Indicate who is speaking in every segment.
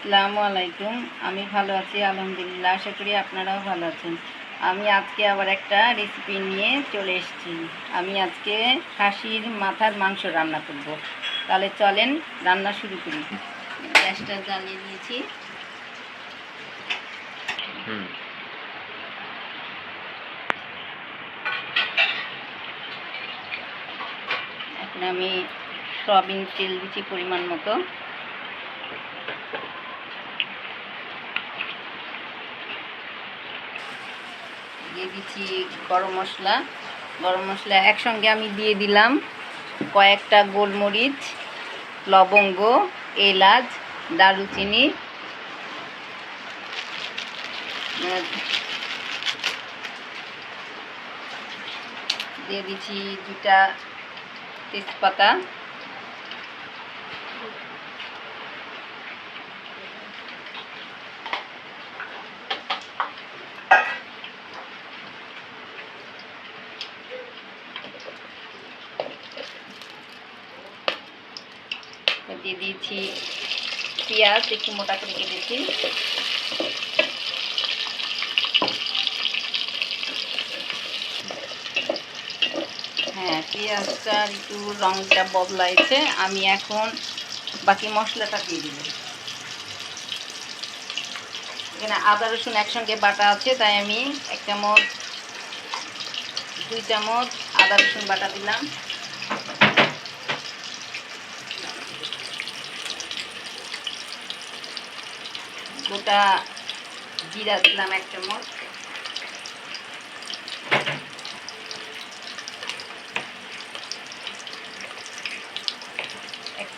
Speaker 1: আসসালামু আলাইকুম। আমি ভালো আছি আলহামদুলিল্লাহ। আশা করি আপনারাও ভালো আছেন। আমি আজকে আবার একটা রেসিপি নিয়ে চলে এসেছি। আমি আজকে খাসির মাথার মাংস রান্না করব। তাহলে চলেন রান্না শুরু করি। গ্যাসটা জ্বালিয়ে দিয়েছি। এখন আমি সয়াবিন তেল দিচ্ছি পরিমাণ মতো। দিয়ে দিচ্ছি গরম মশলা একসঙ্গে আমি দিয়ে দিলাম কয়েকটা গোলমরিচ, লবঙ্গ, এলাচ, দারুচিনি, দিয়ে দিচ্ছি 2টা তেজপাতা, দিয়ে দিয়েছি পেঁয়াজ একটু মোটা করে কেটেছি, হ্যাঁ পেঁয়াজটা একটু রঙটা বদলাইছে। আমি এখন বাকি মশলাটা দিয়ে দিব। এখানে আদা রসুন একসঙ্গে বাটা আছে, তাই আমি 2 চামচ আদা রসুন বাটা দিলাম। গোটা জিরা দিলাম 1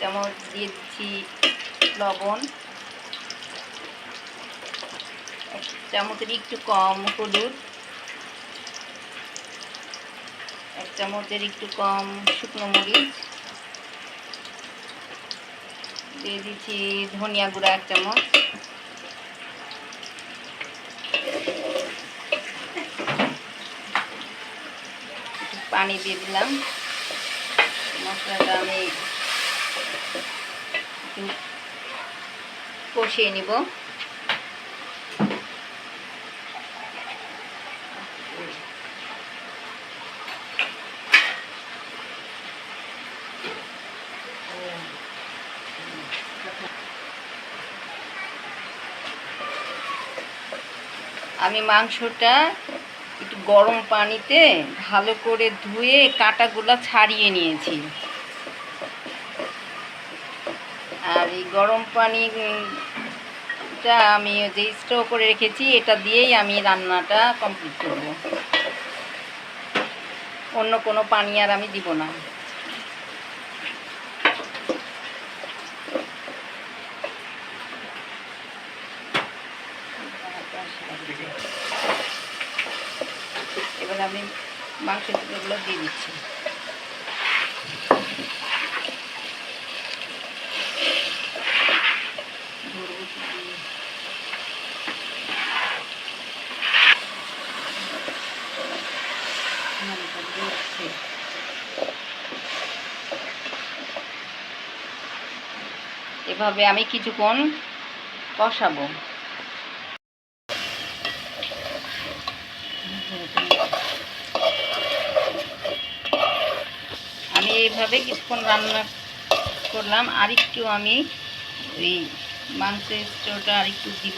Speaker 1: চামচ, দিয়ে দিচ্ছি লবণ, 1 চামচের একটু কম হলুদ, 1 চামচের একটু কম শুকনো মরিচ, দিয়ে দিচ্ছি ধনিয়া গুঁড়া 1 চামচ, পানি দিয়ে দিলাম। মশলাটা আমি একটু কষিয়ে নিব। আমি মাংসটা একটু গরম পানিতে ভালো করে ধুয়ে কাঁটাগুলো ছাড়িয়ে নিয়েছি। আর এই গরম পানিটা আমি যে স্টোর করে রেখেছি, এটা দিয়েই আমি রান্নাটা কমপ্লিট করব। অন্য কোনো পানি আর আমি দিব না। এবার আমি মাংসের টুকরোগুলো দিয়ে দিচ্ছি। এভাবে আমি কিছুক্ষণ কষাবো। আমি এইভাবে কিছুক্ষণ রান্না করলাম। আরেকটু আমি ওই মাংসের স্টোরটা আরেকটু দিব।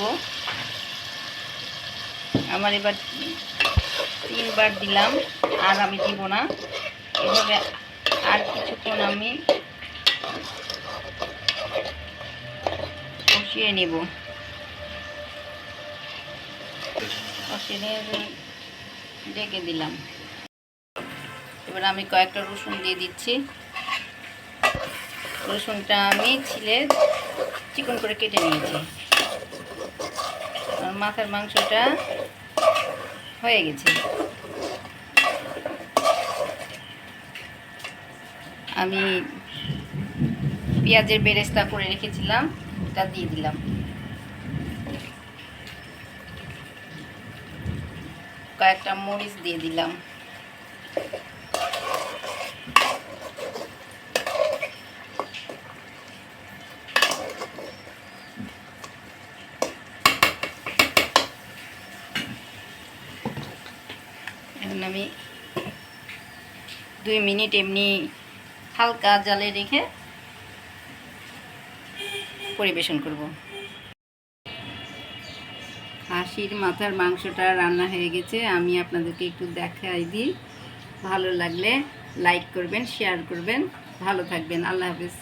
Speaker 1: আমার এবার 3 বার দিলাম, আর আমি দিব না। এভাবে আর কিছুক্ষণ আমি কষিয়ে নেব। কষিয়ে ঢেকে দিলাম। এবার আমি কয়েকটা রসুন দিয়ে দিচ্ছি। রসুনটা আমি ছিলে চিকন করে কেটে নিয়েছি। আর মাথার মাংসটা হয়ে গেছে। আমি পেঁয়াজের বেরেস্তা করে রেখেছিলাম, এটা দিয়ে দিলাম। কয়েকটা মরিচ দিয়ে দিলাম। এখন আমি 2 মিনিট এমনি হালকা জালে রেখে পরিবেশন করব। খাসির মাথার মাংসটা রান্না হয়ে গেছে, আমি আপনাদেরকে একটু দেখাই দিই। ভালো লাগলে লাইক করবেন, শেয়ার করবেন। ভালো থাকবেন। আল্লাহ হাফেজ।